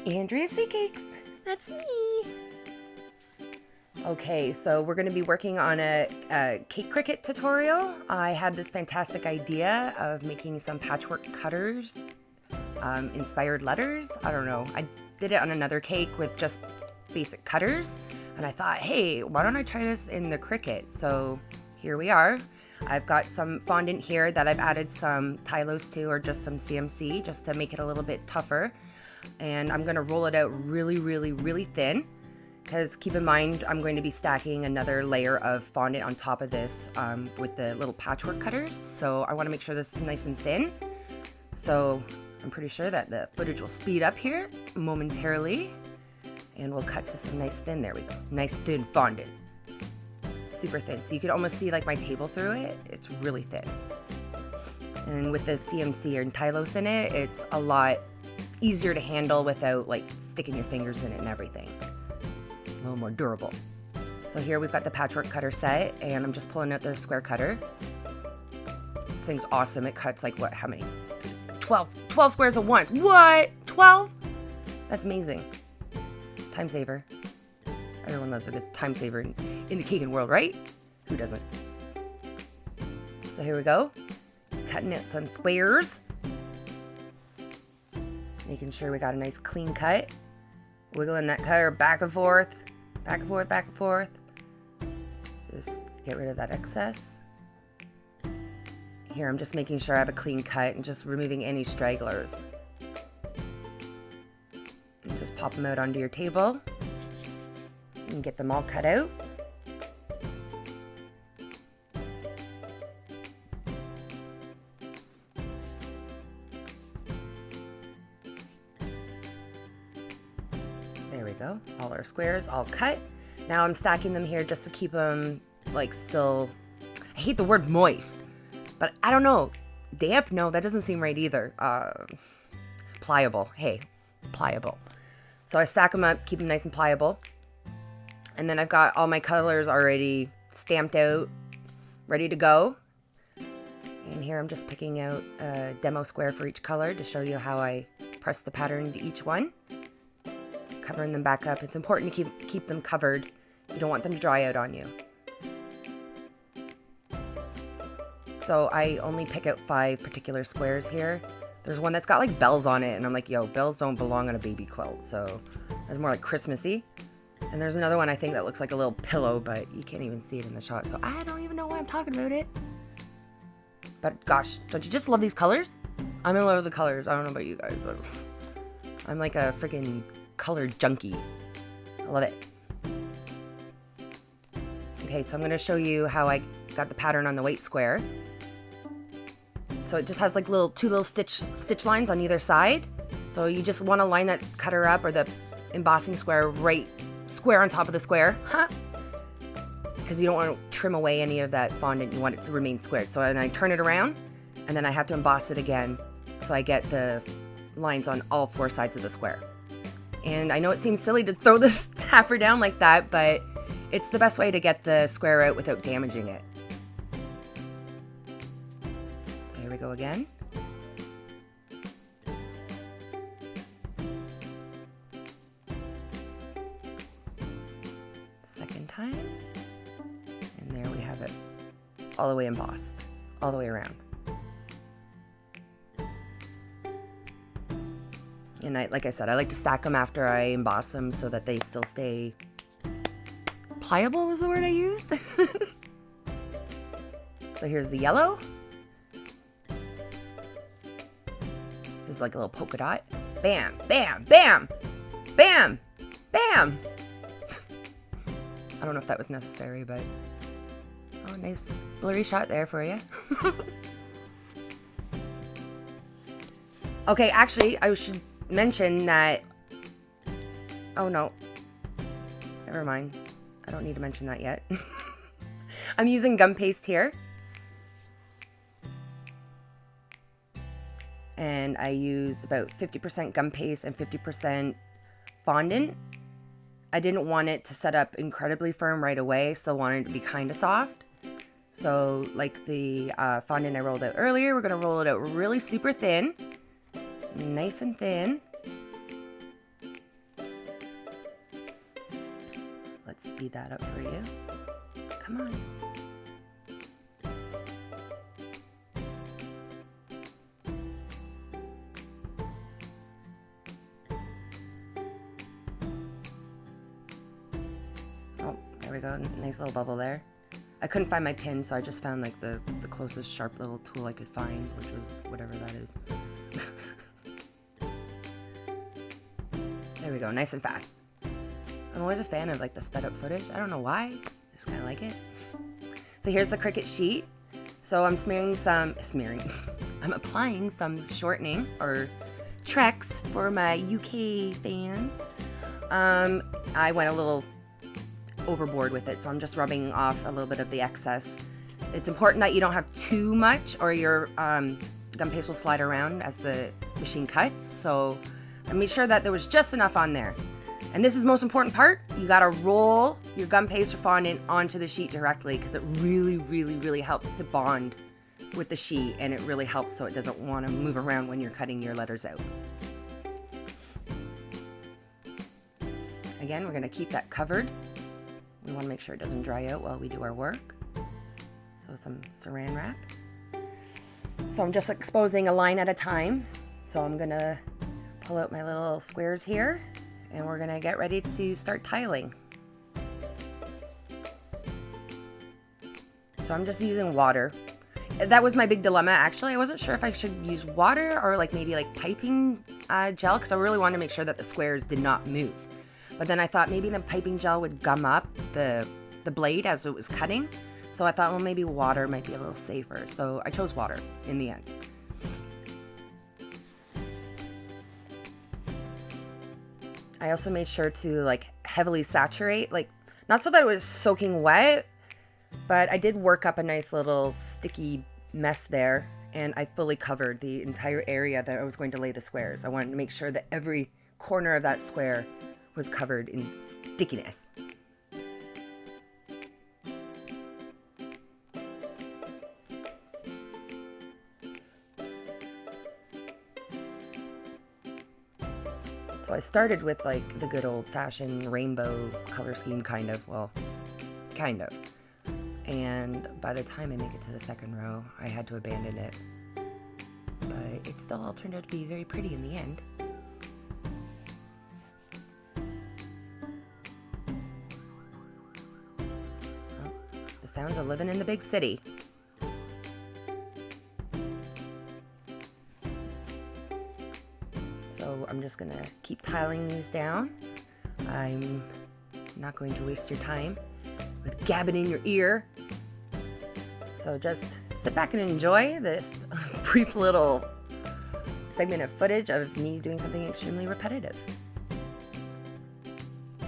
Andrea SweetCakes, that's me. Okay, so we're going to be working on a cake Cricut tutorial. I had this fantastic idea of making some patchwork cutters, inspired letters. I don't know. I did it on another cake with just basic cutters, and I thought, hey, why don't I try this in the Cricut? So here we are. I've got some fondant here that I've added some Tylose to, or just some CMC, just to make it a little bit tougher. And I'm going to roll it out really, really, really thin, because keep in mind I'm going to be stacking another layer of fondant on top of this with the little patchwork cutters. So I want to make sure this is nice and thin. So I'm pretty sure that the footage will speed up here momentarily, and we'll cut to some nice thin. There we go. Nice thin fondant. Super thin. So you could almost see like my table through it. It's really thin. And with the CMC or Tylose in it, it's a lot easier to handle without like sticking your fingers in it and everything. A little more durable. So here we've got the patchwork cutter set, and I'm just pulling out the square cutter. This thing's awesome. It cuts like what, how many? 12 squares at once. What? 12? That's amazing. Time saver. Everyone loves a good time saver in the caking world, right? Who doesn't? So here we go. Cutting out some squares. Making sure we got a nice clean cut. Wiggling that cutter back and forth. Back and forth, back and forth. Just get rid of that excess. Here, I'm just making sure I have a clean cut and just removing any stragglers. And just pop them out onto your table. And get them all cut out. There we go. All our squares all cut. Now I'm stacking them here just to keep them like still, I hate the word moist, but I don't know. Damp? No, that doesn't seem right either. Pliable. Hey, pliable. So I stack them up, keep them nice and pliable. And then I've got all my colors already stamped out, ready to go. And here I'm just picking out a demo square for each color to show you how I press the pattern into each one. Covering them back up. It's important to keep them covered. You don't want them to dry out on you. So I only pick out 5 particular squares here. There's one that's got like bells on it, and I'm like, yo, bells don't belong on a baby quilt, so it's more like Christmassy. And there's another one I think that looks like a little pillow, but you can't even see it in the shot, so I don't even know why I'm talking about it. But gosh, don't you just love these colors? I'm in love with the colors. I don't know about you guys, but I'm like a freaking color junkie. I love it. Okay, so I'm going to show you how I got the pattern on the white square. So it just has like two little stitch lines on either side. So you just want to line that cutter up, or the embossing square, right square on top of the square, because you don't want to trim away any of that fondant. You want it to remain squared. So then I turn it around, and then I have to emboss it again, so I get the lines on all 4 sides of the square. And I know it seems silly to throw this tapper down like that, but it's the best way to get the square out without damaging it. So here we go again. Second time. And there we have it. All the way embossed. All the way around. And like I said, I like to stack them after I emboss them so that they still stay pliable, was the word I used. So here's the yellow. It's like a little polka dot. Bam, bam, bam, bam, bam. I don't know if that was necessary, but oh, nice blurry shot there for you. Okay, actually, I should mention that, oh no, never mind. I don't need to mention that yet. I'm using gum paste here. And I use about 50% gum paste and 50% fondant. I didn't want it to set up incredibly firm right away, so I wanted it to be kind of soft. So like the fondant I rolled out earlier, we're gonna roll it out really super thin. Nice and thin. speed that up for you. Come on. Oh, there we go. Nice little bubble there. I couldn't find my pin, so I just found like the closest sharp little tool I could find, which was whatever that is. There we go, nice and fast. I'm always a fan of like the sped up footage. I don't know why, I just kind of like it. So here's the Cricut sheet. So I'm I'm applying some shortening or Trex for my UK fans. I went a little overboard with it, so I'm just rubbing off a little bit of the excess. It's important that you don't have too much or your gum paste will slide around as the machine cuts. So I made sure that there was just enough on there. And this is the most important part. You gotta roll your gum paste or fondant onto the sheet directly because it really, really, really helps to bond with the sheet, and it really helps so it doesn't want to move around when you're cutting your letters out. Again, we're gonna keep that covered. We want to make sure it doesn't dry out while we do our work. So some saran wrap. So I'm just exposing a line at a time. So I'm gonna pull out my little squares here and we're gonna get ready to start tiling. So I'm just using water. That was my big dilemma actually. I wasn't sure if I should use water or like maybe like piping gel because I really wanted to make sure that the squares did not move. But then I thought maybe the piping gel would gum up the blade as it was cutting. So I thought, well, maybe water might be a little safer. So I chose water in the end. I also made sure to like heavily saturate, like not so that it was soaking wet, but I did work up a nice little sticky mess there, and I fully covered the entire area that I was going to lay the squares. I wanted to make sure that every corner of that square was covered in stickiness. So I started with like the good old-fashioned rainbow color scheme kind of. And by the time I make it to the second row, I had to abandon it. But it still all turned out to be very pretty in the end. Sounds of living in the big city. So I'm just gonna keep tiling these down. I'm not going to waste your time with gabbing in your ear. So just sit back and enjoy this brief little segment of footage of me doing something extremely repetitive.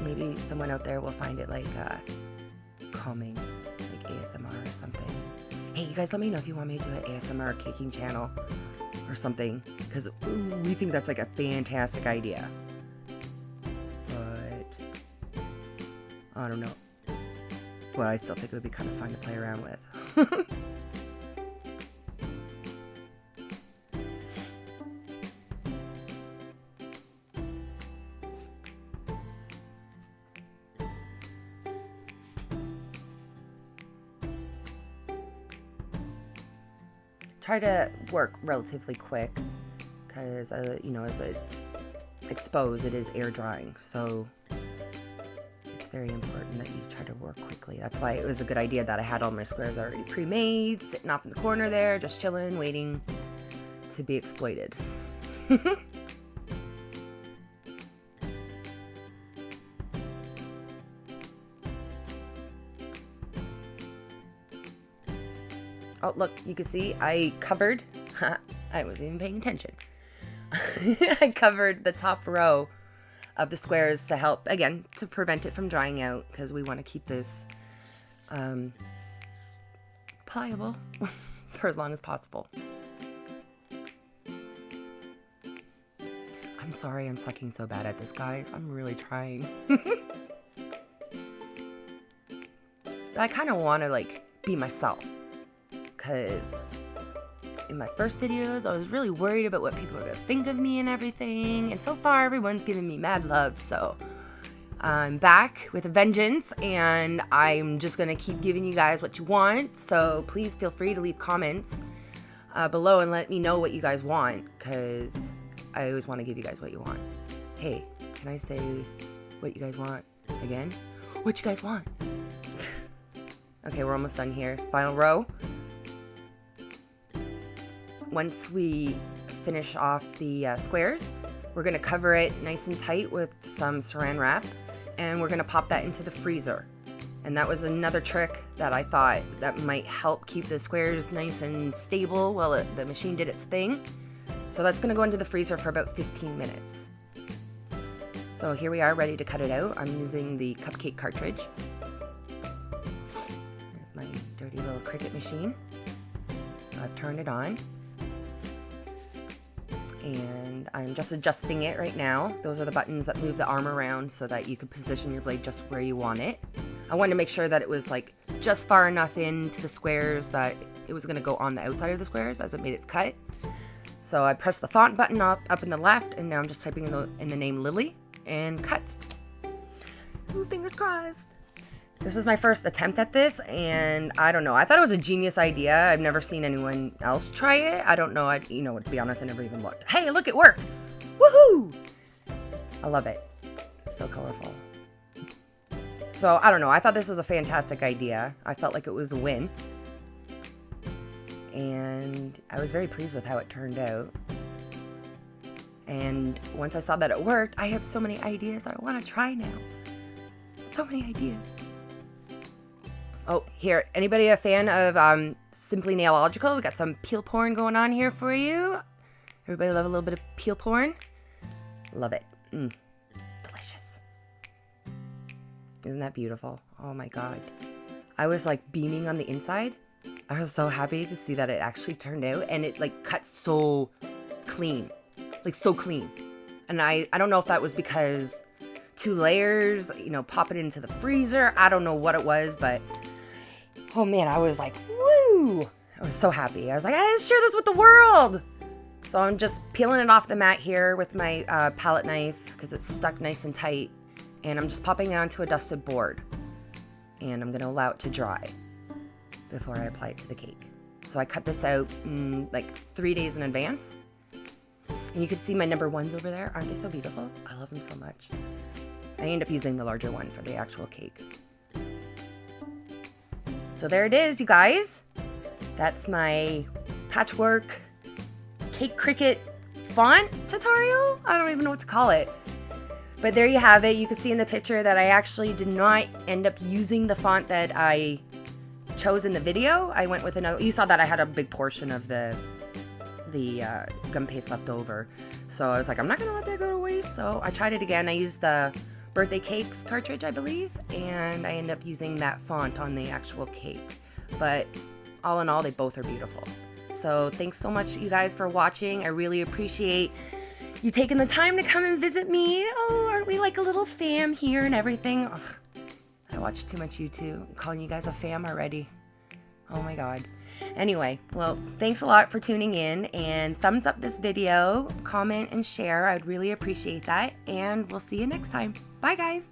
Maybe someone out there will find it like calming. ASMR or something. Hey, you guys let me know if you want me to do an ASMR caking channel or something, because we think that's like a fantastic idea. But I don't know. Well, I still think it would be kind of fun to play around with. Try to work relatively quick because, you know, as it's exposed, it is air drying. So it's very important that you try to work quickly. That's why it was a good idea that I had all my squares already pre-made, sitting off in the corner there, just chilling, waiting to be exploited. Oh, look, you can see I covered, I wasn't even paying attention. I covered the top row of the squares to help, again, to prevent it from drying out, because we want to keep this pliable for as long as possible. I'm sorry I'm sucking so bad at this, guys. I'm really trying. But I kind of want to, like, be myself. Because in my first videos, I was really worried about what people were going to think of me and everything. And so far, everyone's giving me mad love. So I'm back with a vengeance, and I'm just gonna keep giving you guys what you want. So please feel free to leave comments below and let me know what you guys want, because I always want to give you guys what you want. Hey, can I say what you guys want again? What you guys want? Okay, we're almost done here. Final row. Once we finish off the squares, we're gonna cover it nice and tight with some saran wrap, and we're gonna pop that into the freezer. And that was another trick that I thought that might help keep the squares nice and stable while the machine did its thing. So that's gonna go into the freezer for about 15 minutes. So here we are, ready to cut it out. I'm using the cupcake cartridge. There's my dirty little Cricut machine. So I've turned it on. And I'm just adjusting it right now. Those are the buttons that move the arm around so that you can position your blade just where you want it. I wanted to make sure that it was like just far enough into the squares that it was gonna go on the outside of the squares as it made its cut. So I pressed the font button up in the left, and now I'm just typing in the name Lily and cut. Ooh, fingers crossed. This is my first attempt at this, and I don't know. I thought it was a genius idea. I've never seen anyone else try it. I don't know. To be honest, I never even looked. Hey, look, it worked. Woohoo! I love it. It's so colorful. So, I don't know. I thought this was a fantastic idea. I felt like it was a win. And I was very pleased with how it turned out. And once I saw that it worked, I have so many ideas I want to try now. So many ideas. Oh, here, anybody a fan of Simply Nailogical? We got some peel porn going on here for you. Everybody love a little bit of peel porn? Love it. Delicious. Isn't that beautiful? Oh my God. I was like beaming on the inside. I was so happy to see that it actually turned out, and it like cut so clean. Like so clean. And I don't know if that was because 2 layers, pop it into the freezer. I don't know what it was, but oh man, I was like, woo! I was so happy. I was like, I gotta share this with the world. So I'm just peeling it off the mat here with my palette knife because it's stuck nice and tight. And I'm just popping it onto a dusted board. And I'm gonna allow it to dry before I apply it to the cake. So I cut this out like 3 days in advance. And you can see my number 1s over there. Aren't they so beautiful? I love them so much. I end up using the larger one for the actual cake. So there it is, you guys. That's my patchwork cake Cricut font tutorial. I don't even know what to call it. But there you have it. You can see in the picture that I actually did not end up using the font that I chose in the video. I went with another. You saw that I had a big portion of the gum paste left over. So I was like, I'm not gonna let that go to waste. So I tried it again. I used the birthday cakes cartridge, I believe, and I ended up using that font on the actual cake. But all in all, they both are beautiful. So thanks so much, you guys, for watching. I really appreciate you taking the time to come and visit me. Oh, aren't we like a little fam here and everything? Ugh, I watch too much YouTube. I'm calling you guys a fam already. Oh my God. Anyway, well, thanks a lot for tuning in, and thumbs up this video, comment, and share. I'd really appreciate that, and we'll see you next time. Bye, guys.